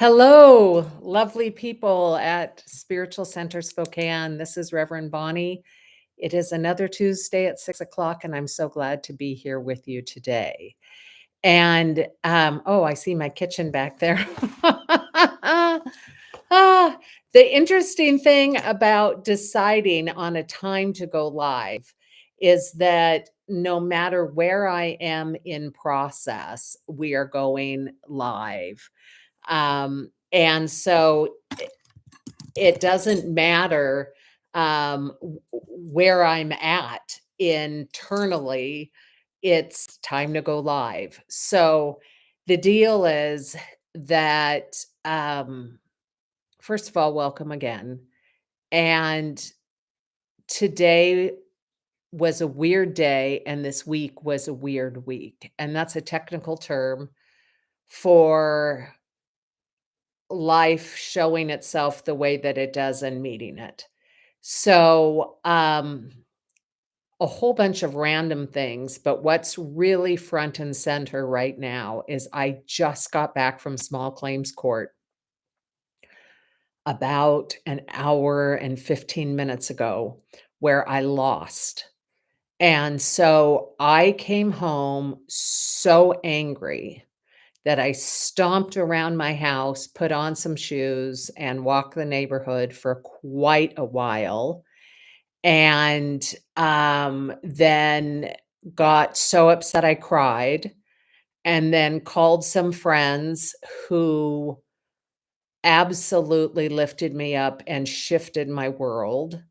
Hello, lovely people at Spiritual Center Spokane. This is Reverend Bonnie. It is another Tuesday at 6 o'clock, and I'm so glad to be here with you today. Oh, I see my kitchen back there. ah, the interesting thing about deciding on a time to go live is that no matter where I am in process, we are going live. And so it doesn't matter where I'm at internally, it's time to go live. So the deal is that, first of all, welcome again. And today was a weird day, and this week was a weird week. And that's a technical term for life showing itself the way that it does and meeting it. So, a whole bunch of random things, but what's really front and center right now is I just got back from small claims court about an hour and 15 minutes ago where I lost. And so I came home so angry that I stomped around my house, put on some shoes, and walked the neighborhood for quite a while, and, then got so upset I cried, and then called some friends who absolutely lifted me up and shifted my world.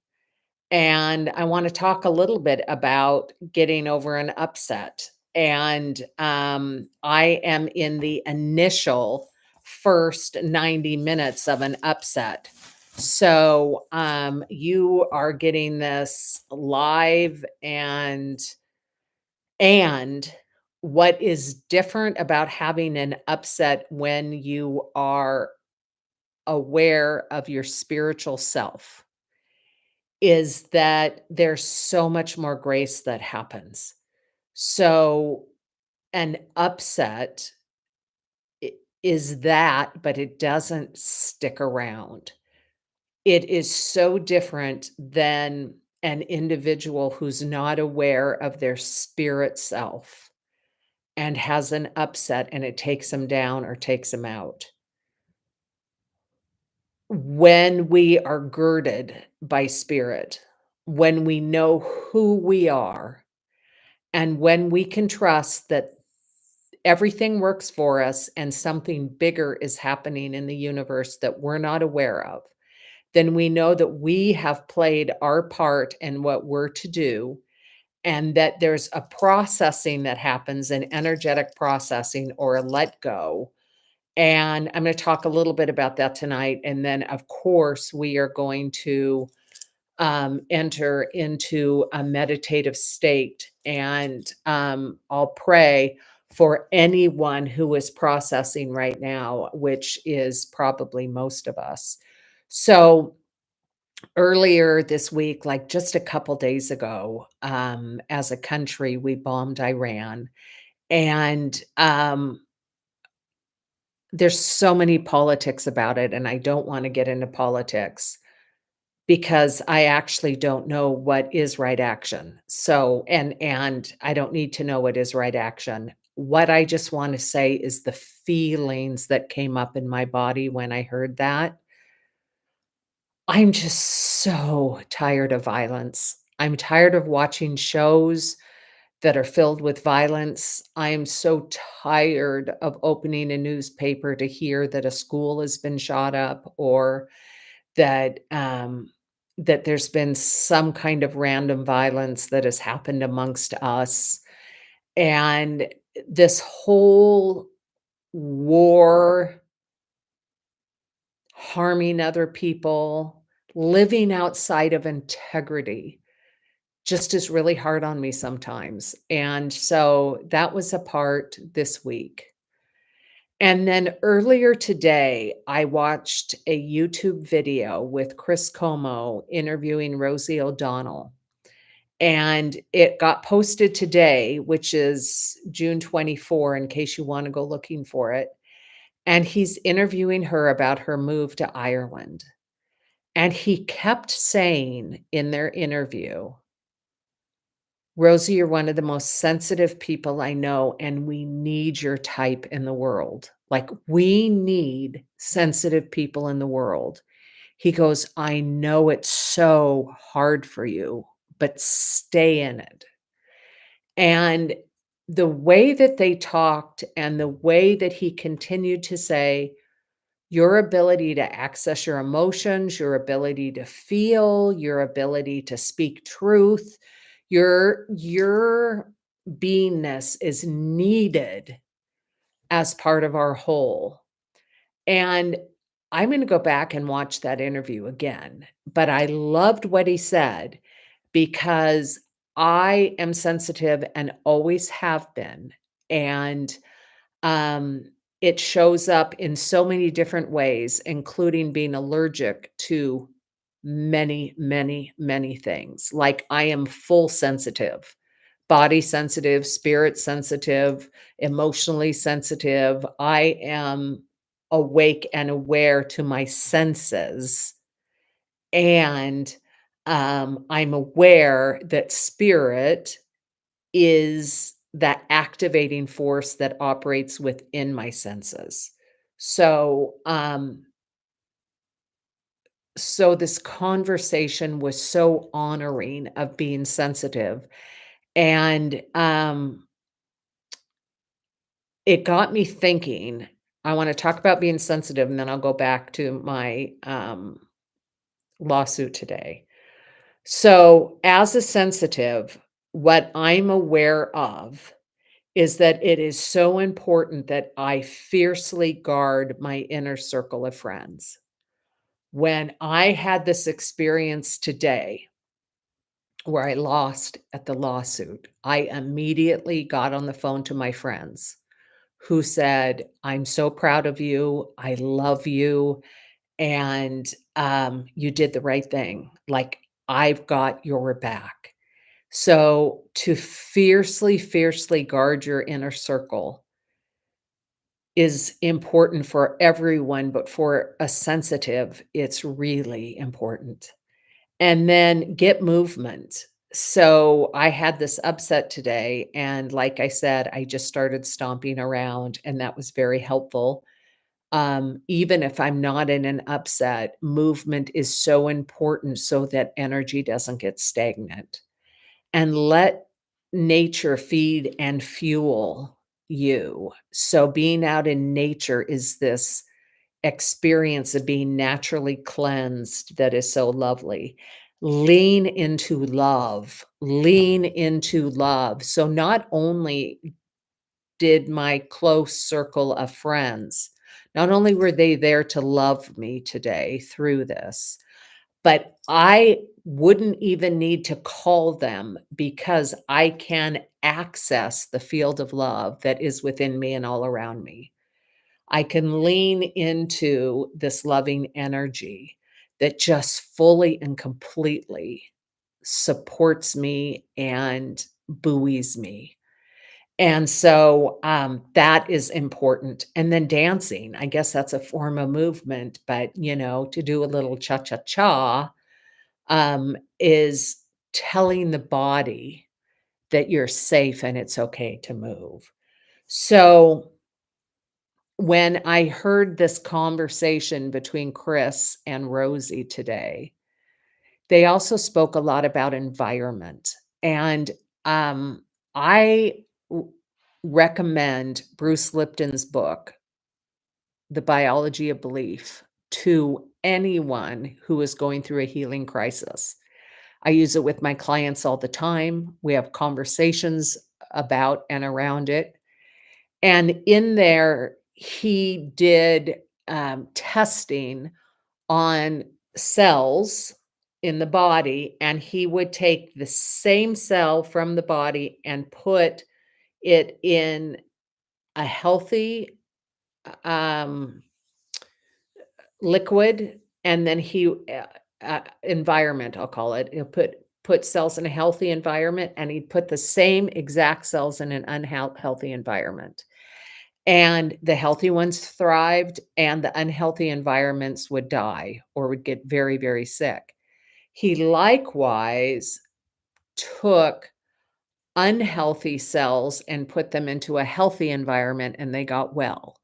And I wanna talk a little bit about getting over an upset. And, I am in the initial first 90 minutes of an upset. So, you are getting this live and what is different about having an upset when you are aware of your spiritual self is that there's so much more grace that happens. So, an upset I is that, but it doesn't stick around. It is so different than an individual who's not aware of their spirit self and has an upset and it takes them down or takes them out. When we are girded by spirit, when we know who we are, and when we can trust that everything works for us and something bigger is happening in the universe that we're not aware of, then we know that we have played our part in what we're to do, and that there's a processing that happens, an energetic processing or a let go. And I'm going to talk a little bit about that tonight. And then, of course, we are going to enter into a meditative state. And I'll pray for anyone who is processing right now, which is probably most of us. So, earlier this week, like just a couple days ago, as a country, we bombed Iran. And there's so many politics about it, and I don't want to get into politics because I actually don't know what is right action. So, and I don't need to know what is right action. What I just want to say is the feelings that came up in my body when I heard that. I'm just so tired of violence. I'm tired of watching shows that are filled with violence. I am so tired of opening a newspaper to hear that a school has been shot up or that that there's been some kind of random violence that has happened amongst us. And this whole war, harming other people, living outside of integrity just is really hard on me sometimes. And so that was a part this week. And then earlier today, I watched a YouTube video with Chris Como interviewing Rosie O'Donnell. And it got posted today, which is June 24, in case you want to go looking for it. and he's interviewing her about her move to Ireland, and he kept saying in their interview, "Rosie, you're one of the most sensitive people I know, and we need your type in the world. Like, we need sensitive people in the world." He goes, "I know it's so hard for you, but stay in it." And the way that they talked and the way that he continued to say, your ability to access your emotions, your ability to feel, your ability to speak truth, your beingness is needed as part of our whole. And I'm gonna go back and watch that interview again, but I loved what he said because I am sensitive and always have been, and, um, it shows up in so many different ways, including being allergic to many, many, many things. Like, I am full sensitive, body sensitive, spirit sensitive, emotionally sensitive. I am awake and aware to my senses, and, I'm aware that spirit is that activating force that operates within my senses. So, so this conversation was so honoring of being sensitive, and, it got me thinking. I wanna talk about being sensitive, and then I'll go back to my, lawsuit today. So, as a sensitive, what I'm aware of is that it is so important that I fiercely guard my inner circle of friends. When I had this experience today where I lost at the lawsuit, I immediately got on the phone to my friends who said, "I'm so proud of you. I love you. And you did the right thing. Like, I've got your back." So to fiercely, fiercely guard your inner circle is important for everyone, but for a sensitive, it's really important. And then get movement. So I had this upset today, and like I said, I just started stomping around, and that was very helpful. Even if I'm not in an upset, movement is so important so that energy doesn't get stagnant. And let nature feed and fuel you. So being out in nature is this experience of being naturally cleansed that is so lovely. Lean into love. Lean into love. So not only did my close circle of friends, not only were they there to love me today through this, but I wouldn't even need to call them because I can access the field of love that is within me and all around me. I can lean into this loving energy that just fully and completely supports me and buoys me. And so, that is important. And then dancing, I guess that's a form of movement, but, to do a little cha-cha-cha, is telling the body that you're safe and it's okay to move. So, when I heard this conversation between Chris and Rosie today, they also spoke a lot about environment. And, I w recommend Bruce Lipton's book, The Biology of Belief, to anyone who is going through a healing crisis. I use it with my clients all the time. We have conversations about and around it. And in there, he did testing on cells in the body, and he would take the same cell from the body and put it in a healthy liquid, and then environment, I'll call it. He'll put cells in a healthy environment, and he'd put the same exact cells in an unhealthy environment. and the healthy ones thrived, and the unhealthy environments would die or would get very, very sick. He likewise took unhealthy cells and put them into a healthy environment, and they got well.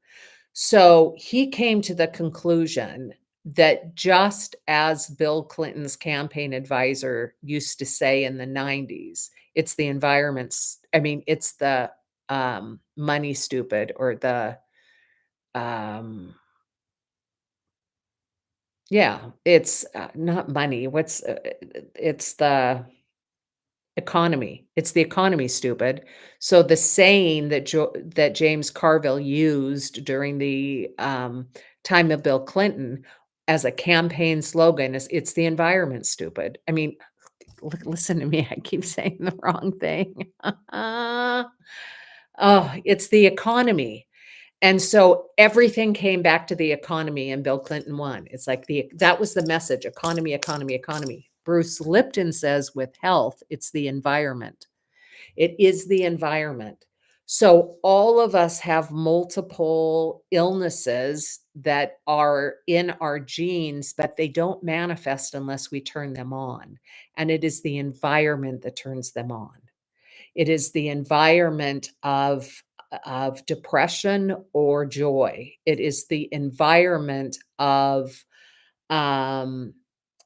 So he came to the conclusion that just as Bill Clinton's campaign advisor used to say in the 90s, it's the environment's, I mean, it's the money stupid or the, um, yeah, it's not money. It's the economy. It's the economy, stupid. So the saying that James Carville used during the, time of Bill Clinton as a campaign slogan is, "It's the environment, stupid." I mean, listen to me, I keep saying the wrong thing. Oh, it's the economy. And so everything came back to the economy and Bill Clinton won. It's like that was the message, economy, economy, economy. Bruce Lipton says with health, it's the environment. It is the environment. So all of us have multiple illnesses that are in our genes, but they don't manifest unless we turn them on. And it is the environment that turns them on. It is the environment of depression or joy. It is the environment of um,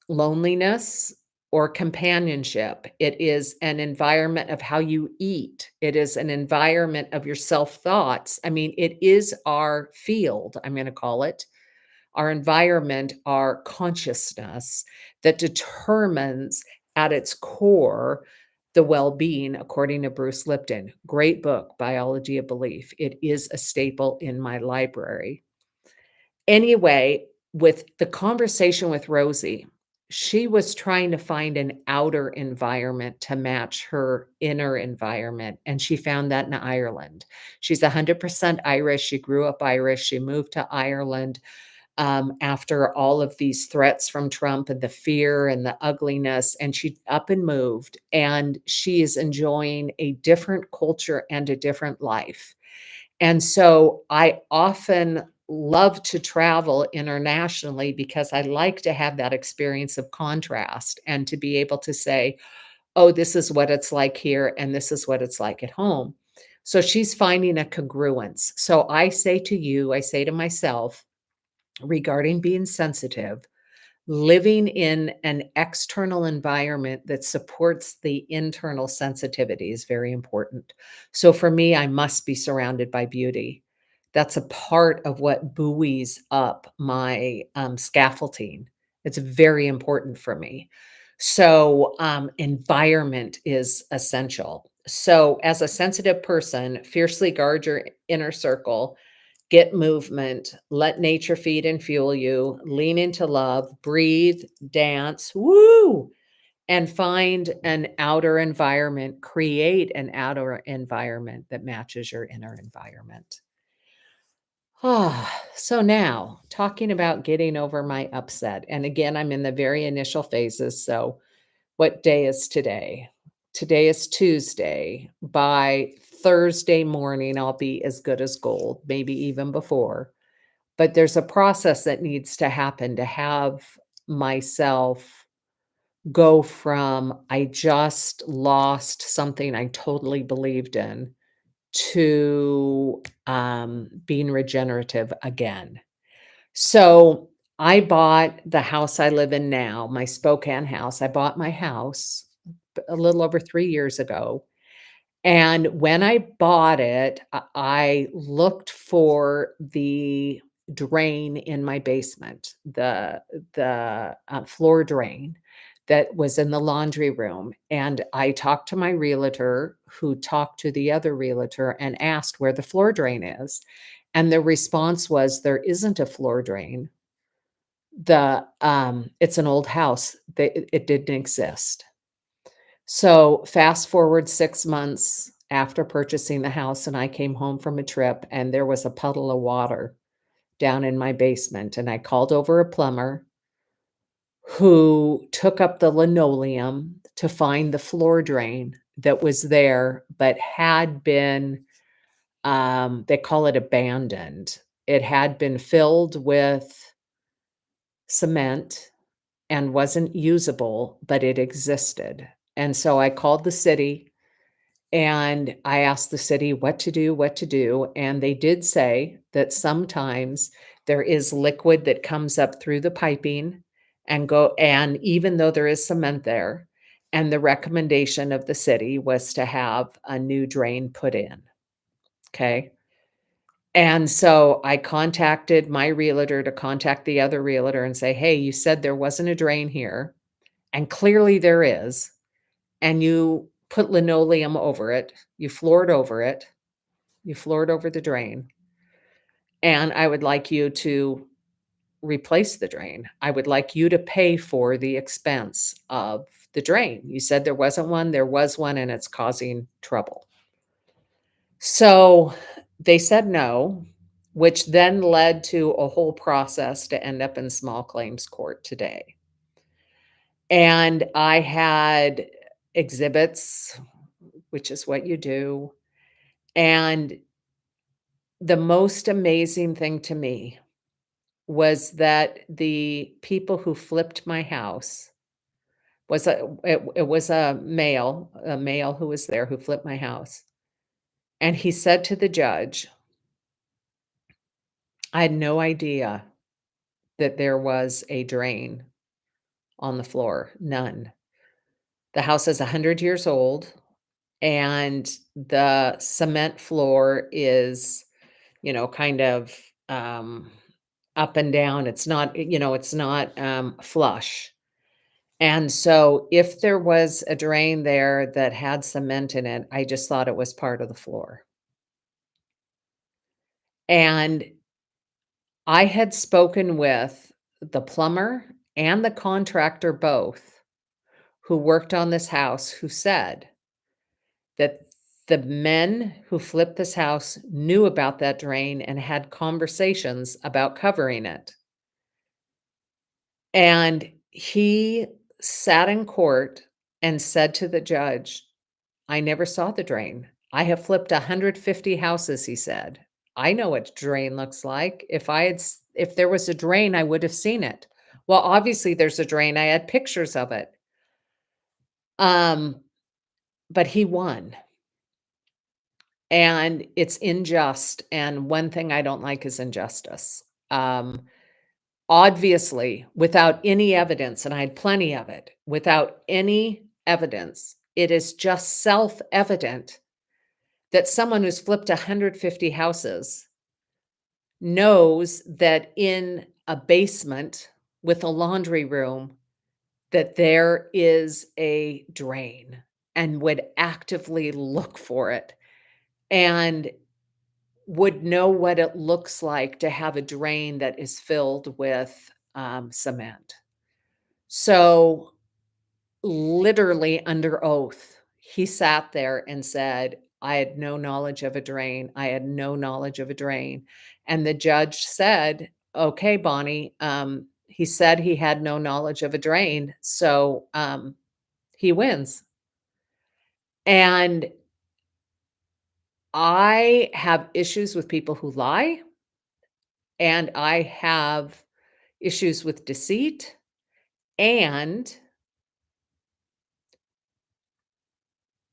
loneliness or companionship. It is an environment of how you eat. It is an environment of your self thoughts. I mean, it is our field, I'm going to call it, our environment, our consciousness that determines at its core the well being, according to Bruce Lipton. Great book, Biology of Belief. It is a staple in my library. Anyway, with the conversation with Rosie, she was trying to find an outer environment to match her inner environment, and she found that in Ireland. She's 100% Irish. She grew up Irish. She moved to Ireland after all of these threats from Trump and the fear and the ugliness. And she up and moved, and she is enjoying a different culture and a different life. And so I often love to travel internationally because I like to have that experience of contrast and to be able to say, oh, this is what it's like here, and this is what it's like at home. So she's finding a congruence. So I say to you, I say to myself, regarding being sensitive, living in an external environment that supports the internal sensitivity is very important. So for me, I must be surrounded by beauty. That's a part of what buoys up my scaffolding. It's very important for me. So, environment is essential. So, as a sensitive person, fiercely guard your inner circle. Get movement, let nature feed and fuel you, lean into love, breathe, dance, woo, and find an outer environment, create an outer environment that matches your inner environment. So now talking about getting over my upset. And again, I'm in the very initial phases. So, what day is today? Today is Tuesday. By Thursday morning, I'll be as good as gold, maybe even before. But there's a process that needs to happen to have myself go from, "I just lost something I totally believed in," to, being regenerative again. So, I bought the house I live in now, my Spokane house. I bought my house a little over 3 years ago, and when I bought it, I looked for the drain in my basement, the floor drain that was in the laundry room, and I talked to my realtor, who talked to the other realtor and asked where the floor drain is, and the response was, "There isn't a floor drain. It's an old house. It didn't exist." So, fast forward 6 months after purchasing the house, and I came home from a trip, and there was a puddle of water down in my basement, and I called over a plumber who took up the linoleum to find the floor drain that was there, but had been, They call it abandoned. It had been filled with cement and wasn't usable, but it existed. And so I called the city and I asked the city what to do. And they did say that sometimes there is liquid that comes up through the piping and even though there is cement there, and the recommendation of the city was to have a new drain put in. Okay. And so I contacted my realtor to contact the other realtor and say, hey, you said there wasn't a drain here, and clearly there is, and you put linoleum over it, you floored over the drain, and I would like you to replace the drain. I would like you to pay for the expense of the drain. You said there wasn't one, there was one, and it's causing trouble. So they said no, which then led to a whole process to end up in small claims court today. And I had exhibits, which is what you do. And the most amazing thing to me was that the people who flipped my house it was a male who was there who flipped my house. And he said to the judge, I had no idea that there was a drain on the floor, none. The house is 100 years old, and the cement floor is, kind of, um, up and down. It's not, it's not, flush. And so if there was a drain there that had cement in it, I just thought it was part of the floor. And I had spoken with the plumber and the contractor both who worked on this house, who said that the men who flipped this house knew about that drain and had conversations about covering it. And he sat in court and said to the judge, I never saw the drain. I have flipped 150 houses, he said. I know what drain looks like. If there was a drain, I would have seen it. Well, obviously there's a drain. I had pictures of it. Um, but he won. And it's unjust, and one thing I don't like is injustice. Obviously, without any evidence, and I had plenty of it, without any evidence, it is just self-evident that someone who's flipped 150 houses knows that in a basement with a laundry room, that there is a drain and would actively look for it and would know what it looks like to have a drain that is filled with, cement. So, literally under oath, he sat there and said, "I had no knowledge of a drain. I had no knowledge of a drain." And the judge said, "Okay, Bonnie," he said he had no knowledge of a drain, so, he wins. And I have issues with people who lie, and I have issues with deceit, and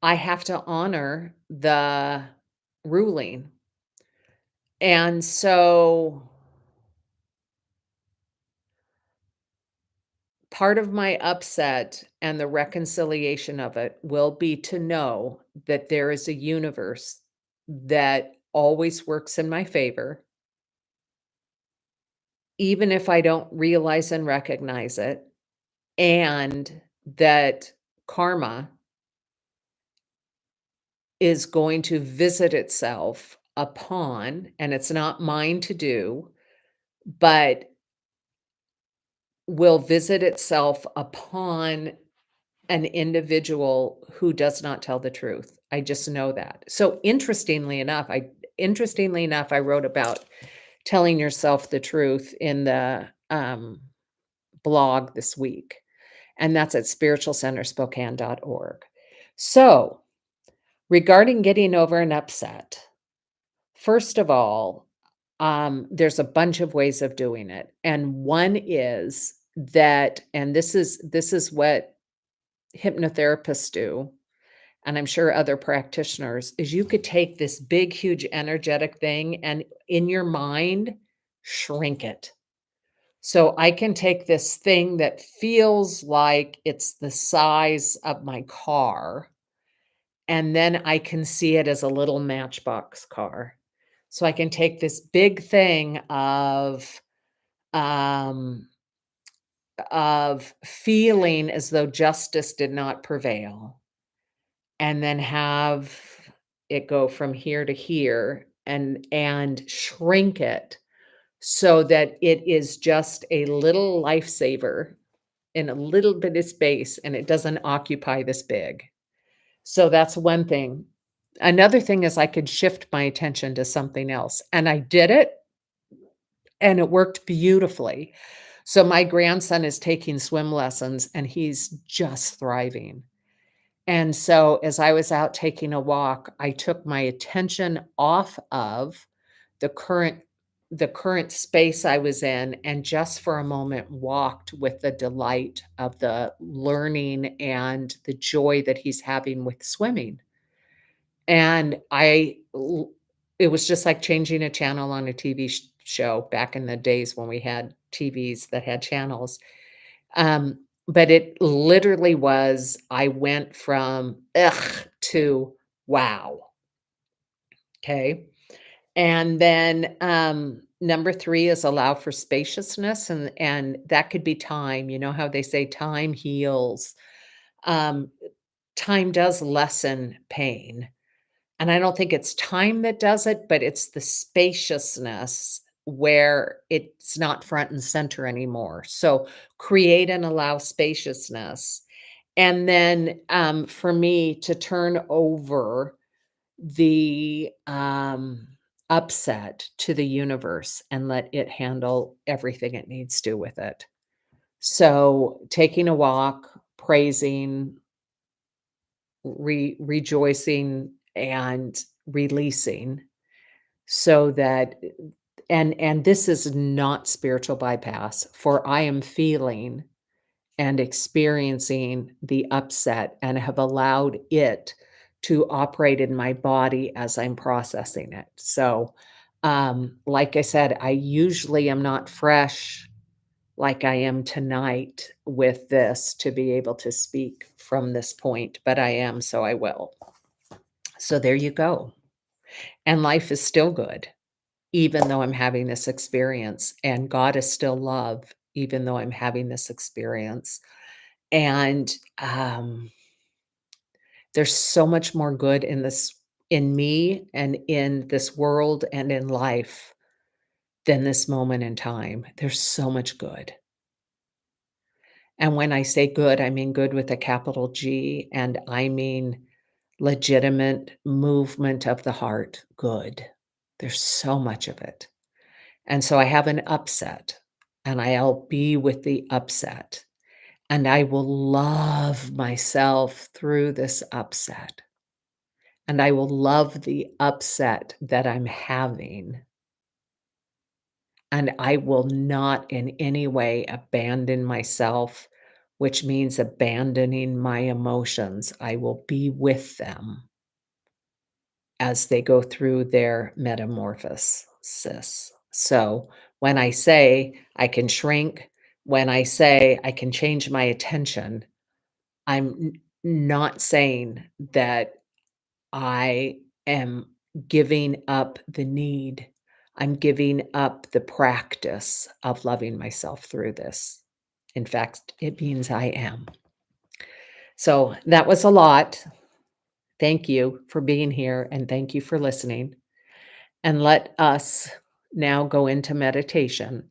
I have to honor the ruling. And so part of my upset and the reconciliation of it will be to know that there is a universe that always works in my favor, even if I don't realize and recognize it, and that karma is going to visit itself upon, and it's not mine to do, but will visit itself upon an individual who does not tell the truth. I just know that. So interestingly enough, I wrote about telling yourself the truth in the blog this week, and that's at spiritualcenterspokane.org. So, regarding getting over an upset, First of all, there's a bunch of ways of doing it, and one is that and this is what hypnotherapists do, and I'm sure other practitioners, is you could take this big, huge, energetic thing and in your mind, shrink it. So I can take this thing that feels like it's the size of my car, and then I can see it as a little matchbox car. So I can take this big thing um, of feeling as though justice did not prevail, and then have it go from here to here and shrink it so that it is just a little lifesaver in a little bit of space, and it doesn't occupy this big. So that's one thing. Another thing is I could shift my attention to something else, and I did it, and it worked beautifully. So my grandson is taking swim lessons, and he's just thriving. And so as I was out taking a walk, I took my attention off of the current the current space I was in and just for a moment walked with the delight of the learning and the joy that he's having with swimming. And it was just like changing a channel on a TV show back in the days when we had TVs that had channels. But it literally was, I went from ugh to wow. Okay. And then number three is allow for spaciousness, and that could be time. You know how they say time heals. Um, Time does lessen pain. And I don't think it's time that does it, but it's the spaciousness where it's not front and center anymore. So create and allow spaciousness. And then for me to turn over the upset to the universe and let it handle everything it needs to with it. So taking a walk, praising, rejoicing, and releasing so that and this is not spiritual bypass, for I am feeling and experiencing the upset and have allowed it to operate in my body as I'm processing it. So, like I said, I usually am not fresh like I am tonight with this to be able to speak from this point, but I am, so I will. So there you go. And life is still good, even though I'm having this experience, and God is still love, even though I'm having this experience. And, there's so much more good in me and in this world and in life than this moment in time. There's so much good. And when I say good, I mean good with a capital G, and I mean legitimate movement of the heart good. There's so much of it. And so I have an upset, and I'll be with the upset, and I will love myself through this upset. And I will love the upset that I'm having, and I will not in any way abandon myself, which means abandoning my emotions. I will be with them as they go through their metamorphosis. So, when I say I can shrink, when I say I can change my attention, I'm not saying that I am giving up the need. I'm giving up the practice of loving myself through this. In fact, it means I am. So that was a lot. Thank you for being here and thank you for listening. And let us now go into meditation.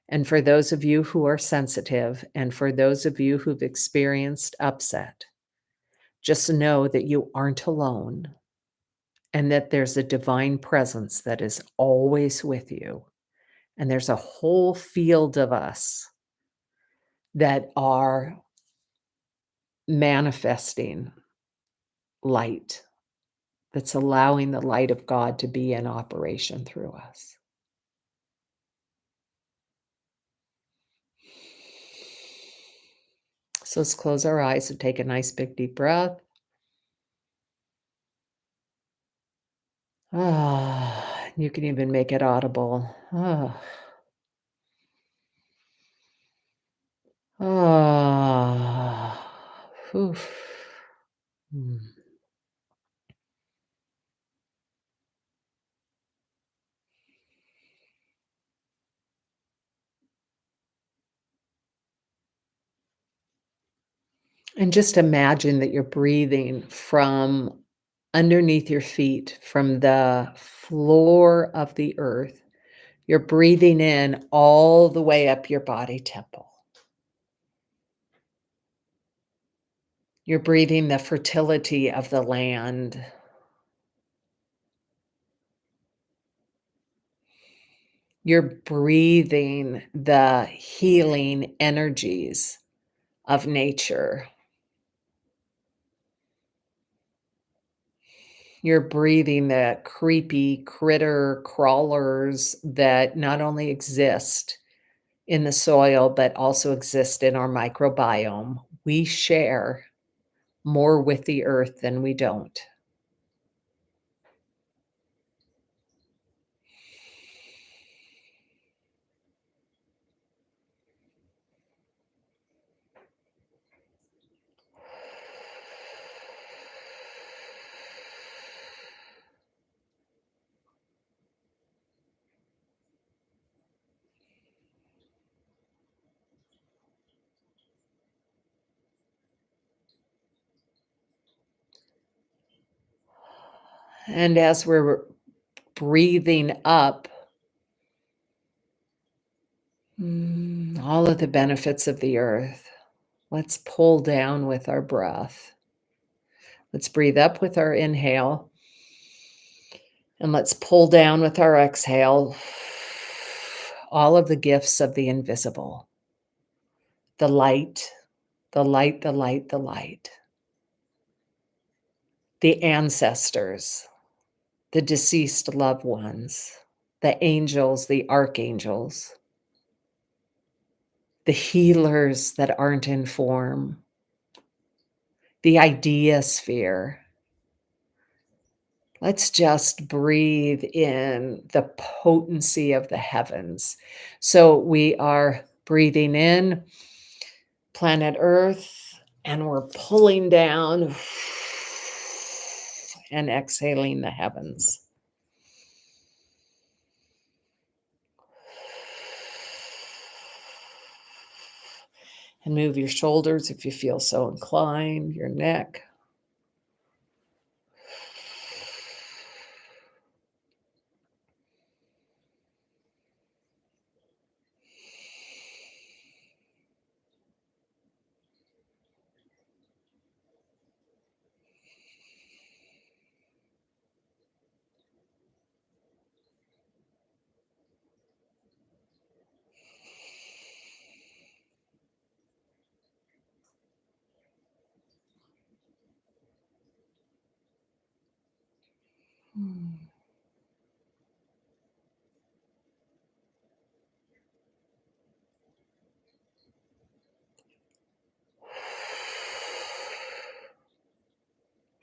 And for those of you who are sensitive and for those of you who've experienced upset, just know that you aren't alone and that there's a divine presence that is always with you. And there's a whole field of us that are manifesting light, that's allowing the light of God to be in operation through us. So let's close our eyes and take a nice big deep breath. You can even make it audible. Ah, oof. Mm. And just imagine that you're breathing from underneath your feet, from the floor of the earth. You're breathing in all the way up your body temple. You're breathing the fertility of the land. You're breathing the healing energies of nature. You're breathing the creepy critter crawlers that not only exist in the soil, but also exist in our microbiome. We share more with the earth than we don't. And as we're breathing up, all of the benefits of the earth, let's pull down with our breath. Let's breathe up with our inhale, and let's pull down with our exhale all of the gifts of the invisible, the light, the light, the light, the light, the ancestors, the deceased loved ones, the angels, the archangels, the healers that aren't in form, the idea sphere. Let's just breathe in the potency of the heavens. So we are breathing in planet Earth and we're pulling down and exhaling the heavens. And move your shoulders if you feel so inclined, your neck.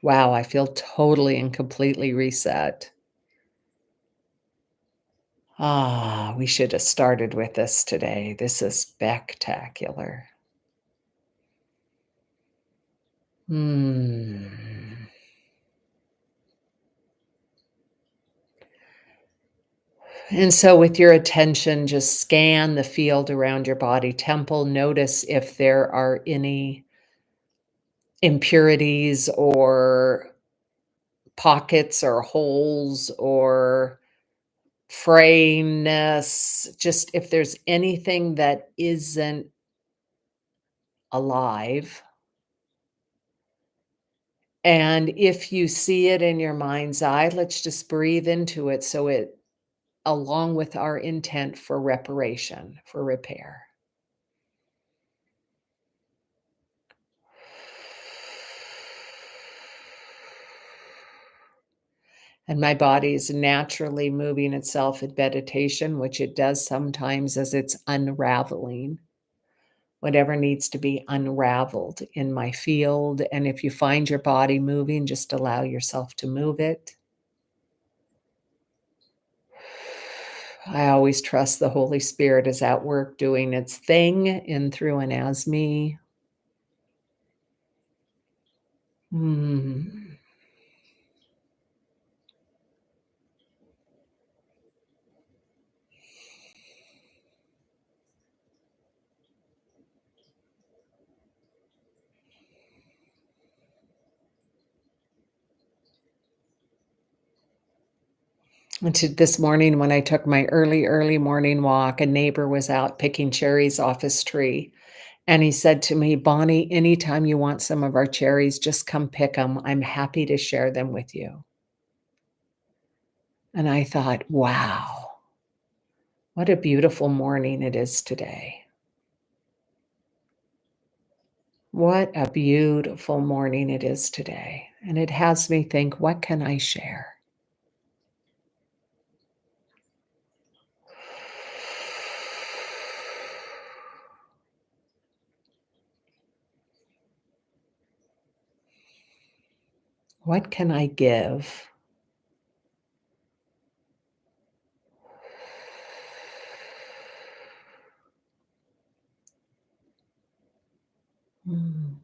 Wow, I feel totally and completely reset. We should have started with this today. This is spectacular. Hmm. And so, with your attention, just scan the field around your body temple. Notice if there are any impurities or pockets or holes or frayness. Just if there's anything that isn't alive. And if you see it in your mind's eye, let's just breathe into it so it, along with our intent for reparation, for repair. And my body is naturally moving itself in meditation, which it does sometimes as it's unraveling whatever needs to be unraveled in my field. And if you find your body moving, just allow yourself to move it. I always trust the Holy Spirit is at work doing its thing in, through, and as me. Mm. This morning, when I took my early morning walk, a neighbor was out picking cherries off his tree. And he said to me, Bonnie, anytime you want some of our cherries, just come pick them. I'm happy to share them with you. And I thought, wow, what a beautiful morning it is today. What a beautiful morning it is today. And it has me think, what can I share? What can I give? Mm.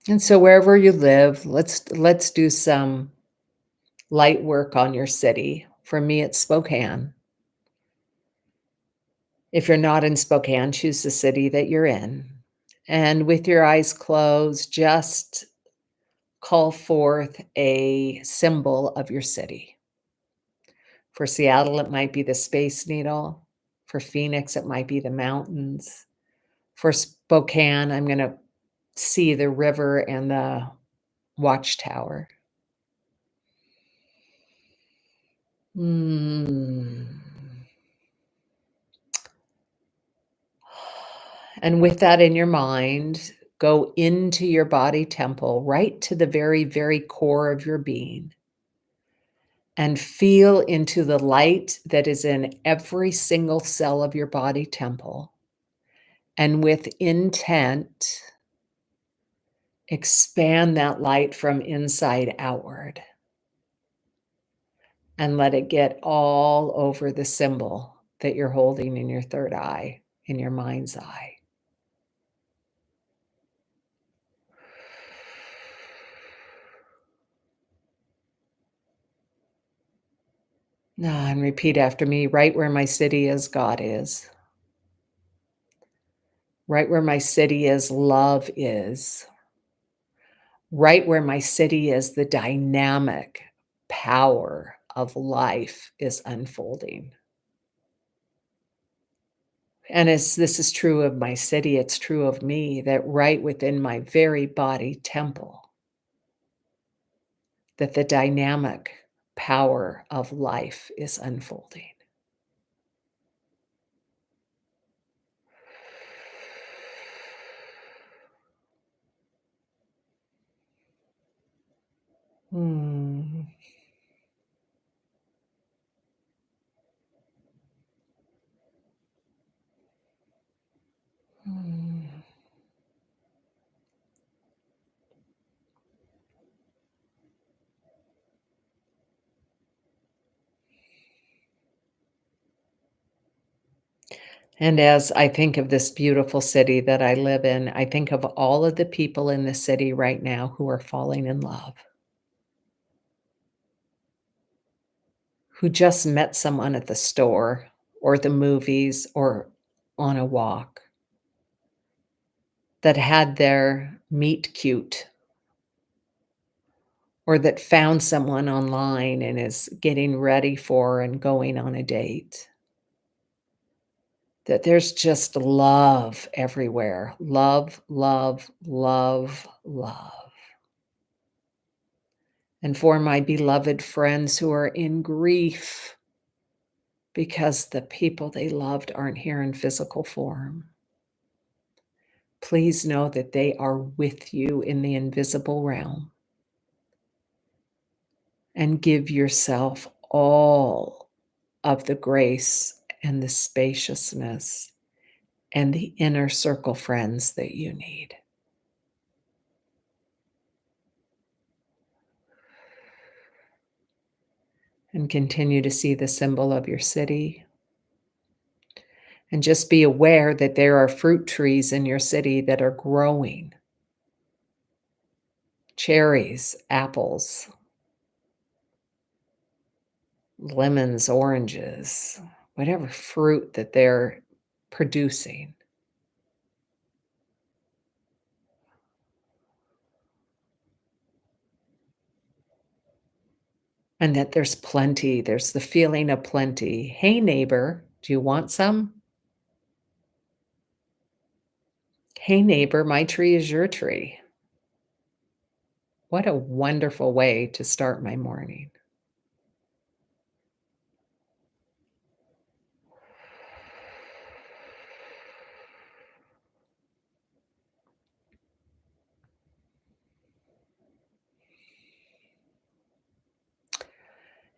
And so wherever you live, let's do some light work on your city. For me, it's Spokane. If you're not in Spokane, choose the city that you're in. And with your eyes closed, just call forth a symbol of your city. For Seattle, it might be the Space Needle. For Phoenix, it might be the mountains. For Spokane, I'm going to see the river and the watchtower. Mm. And with that in your mind, go into your body temple, right to the very core of your being, and feel into the light that is in every single cell of your body temple. And with intent, expand that light from inside outward and let it get all over the symbol that you're holding in your third eye, in your mind's eye. And repeat after me, right where my city is, God is. Right where my city is, love is. Right where my city is, the dynamic power of life is unfolding. And as this is true of my city, it's true of me, that right within my very body temple, that the dynamic power of life is unfolding. Hmm. Hmm. And as I think of this beautiful city that I live in, I think of all of the people in the city right now who are falling in love, who just met someone at the store or the movies or on a walk, that had their meet cute, or that found someone online and is getting ready for and going on a date. That there's just love everywhere. Love, love, love, love. And for my beloved friends who are in grief because the people they loved aren't here in physical form, Please know that they are with you in the invisible realm, and give yourself all of the grace and the spaciousness and the inner circle friends that you need. And continue to see the symbol of your city. And just be aware that there are fruit trees in your city that are growing. Cherries, apples, lemons, oranges, whatever fruit that they're producing. And that there's plenty, there's the feeling of plenty. Hey, neighbor, do you want some? Hey, neighbor, my tree is your tree. What a wonderful way to start my morning.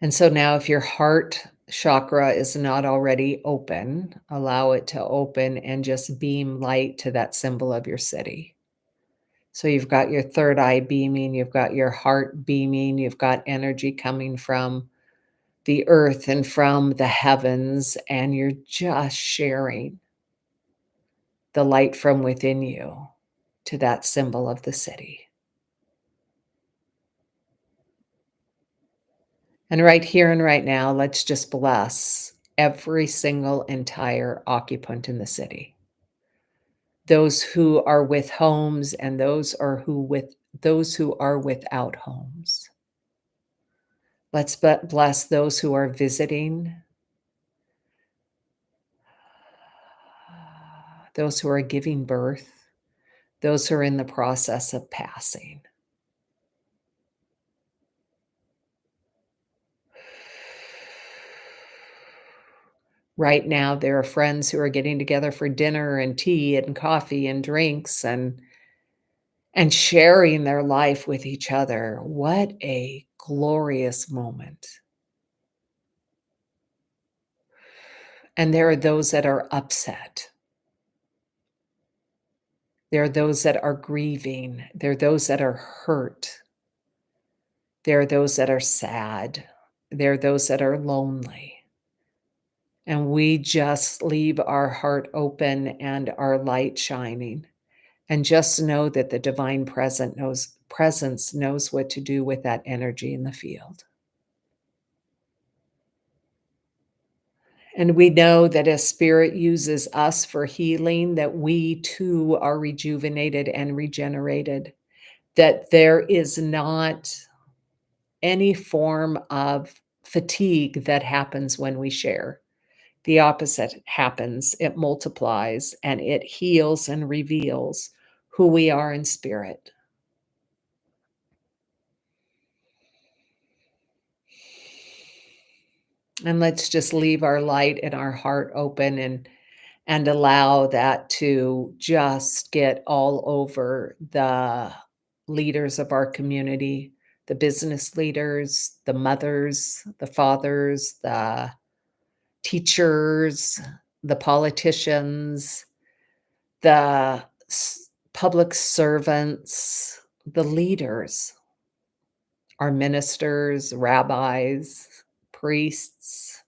And so now, if your heart chakra is not already open, allow it to open and just beam light to that symbol of your city. So you've got your third eye beaming, you've got your heart beaming, you've got energy coming from the earth and from the heavens, and you're just sharing the light from within you to that symbol of the city. And right here and right now, let's just bless every single entire occupant in the city. Those who are with homes and those who are without homes. Let's bless those who are visiting, those who are giving birth, those who are in the process of passing. Right now, there are friends who are getting together for dinner and tea and coffee and drinks and sharing their life with each other. What a glorious moment. And there are those that are upset. There are those that are grieving. There are those that are hurt. There are those that are sad. There are those that are lonely. And we just leave our heart open and our light shining. And just know that the divine presence knows what to do with that energy in the field. And we know that as spirit uses us for healing, that we too are rejuvenated and regenerated, that there is not any form of fatigue that happens when we share. The opposite happens. It multiplies and it heals and reveals who we are in spirit. And let's just leave our light and our heart open and allow that to just get all over the leaders of our community, the business leaders, the mothers, the fathers, the teachers, the politicians, the public servants, the leaders, our ministers, rabbis, priests.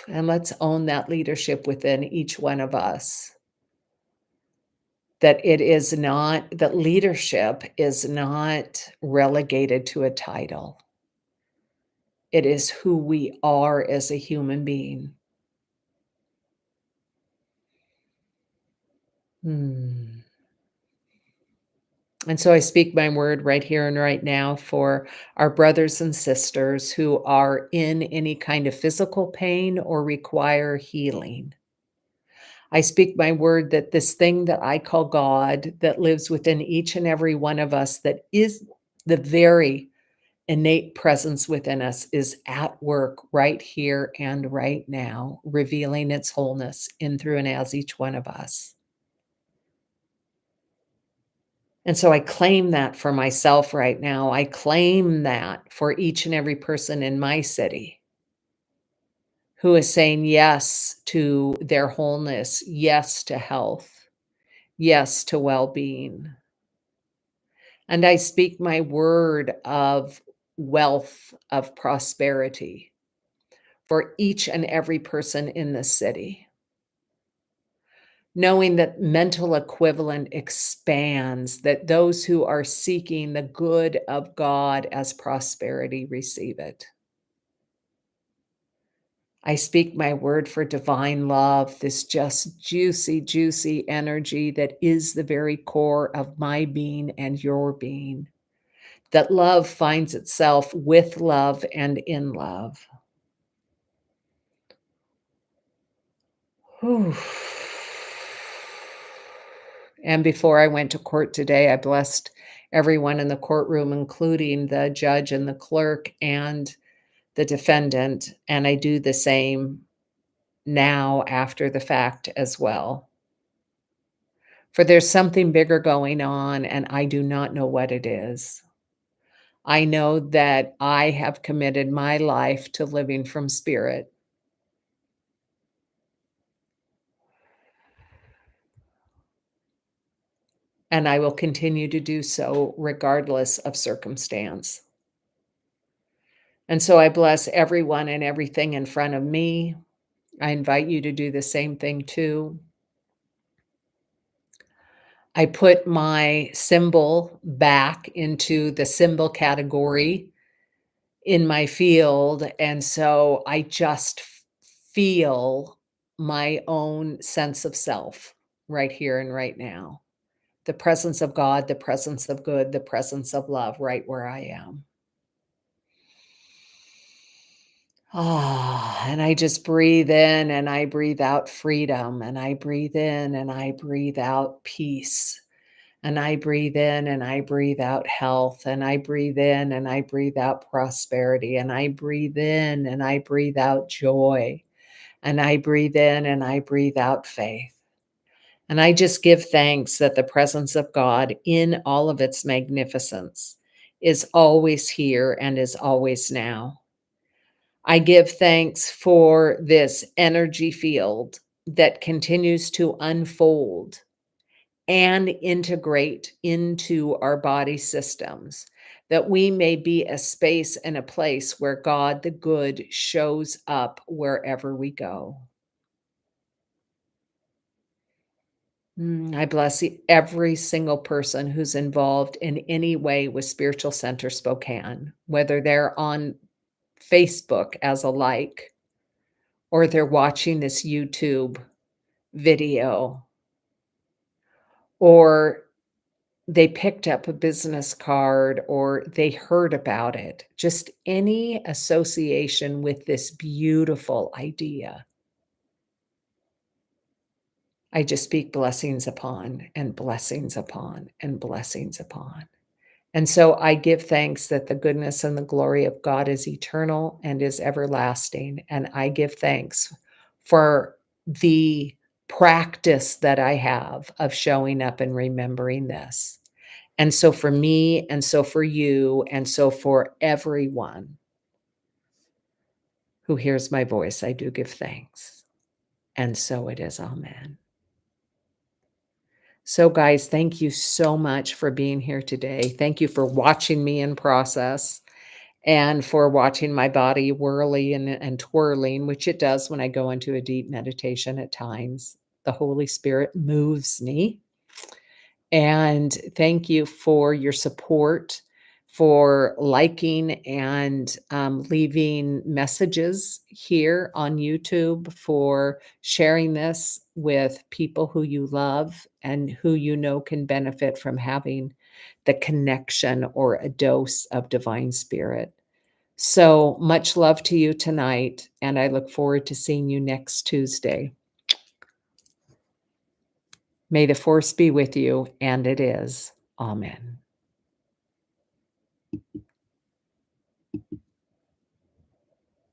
And let's own that leadership within each one of us. That leadership is not relegated to a title. It is who we are as a human being. Hmm. And so I speak my word right here and right now for our brothers and sisters who are in any kind of physical pain or require healing. I speak my word that this thing that I call God, that lives within each and every one of us, that is the very innate presence within us is at work right here and right now, revealing its wholeness in, through, and as each one of us. And so I claim that for myself right now. I claim that for each and every person in my city who is saying yes to their wholeness, yes to health, yes to well being. And I speak my word of wealth, of prosperity for each and every person in the city, knowing that mental equivalent expands, that those who are seeking the good of God as prosperity receive it. I speak my word for divine love, this just juicy, juicy energy that is the very core of my being and your being. That love finds itself with love and in love. Whew. And before I went to court today, I blessed everyone in the courtroom, including the judge and the clerk and the defendant. And I do the same now after the fact as well. For there's something bigger going on, and I do not know what it is. I know that I have committed my life to living from spirit. And I will continue to do so regardless of circumstance. And so I bless everyone and everything in front of me. I invite you to do the same thing too. I put my symbol back into the symbol category in my field. And so I just feel my own sense of self right here and right now. The presence of God, the presence of good, the presence of love right where I am. Ah, and I just breathe in and I breathe out freedom, and I breathe in and I breathe out peace, and I breathe in and I breathe out health, and I breathe in and I breathe out prosperity, and I breathe in and I breathe out joy, and I breathe in and I breathe out faith. And I just give thanks that the presence of God in all of its magnificence is always here and is always now. I give thanks for this energy field that continues to unfold and integrate into our body systems, that we may be a space and a place where God the good shows up wherever we go. I bless every single person who's involved in any way with Spiritual Center Spokane, whether they're on Facebook as a like, or they're watching this YouTube video, or they picked up a business card, or they heard about it. Just any association with this beautiful idea. I just speak blessings upon and blessings upon and blessings upon. And so I give thanks that the goodness and the glory of God is eternal and is everlasting. And I give thanks for the practice that I have of showing up and remembering this. And so for me, and so for you, and so for everyone who hears my voice, I do give thanks. And so it is. Amen. So, guys, thank you so much for being here today. Thank you for watching me in process, and for watching my body whirly and twirling, which it does when I go into a deep meditation at times. The Holy Spirit moves me. And thank you for your support, for liking and leaving messages here on YouTube, for sharing this with people who you love and who you know can benefit from having the connection or a dose of divine spirit. So much love to you tonight, and I look forward to seeing you next Tuesday. May the force be with you, and it is. Amen.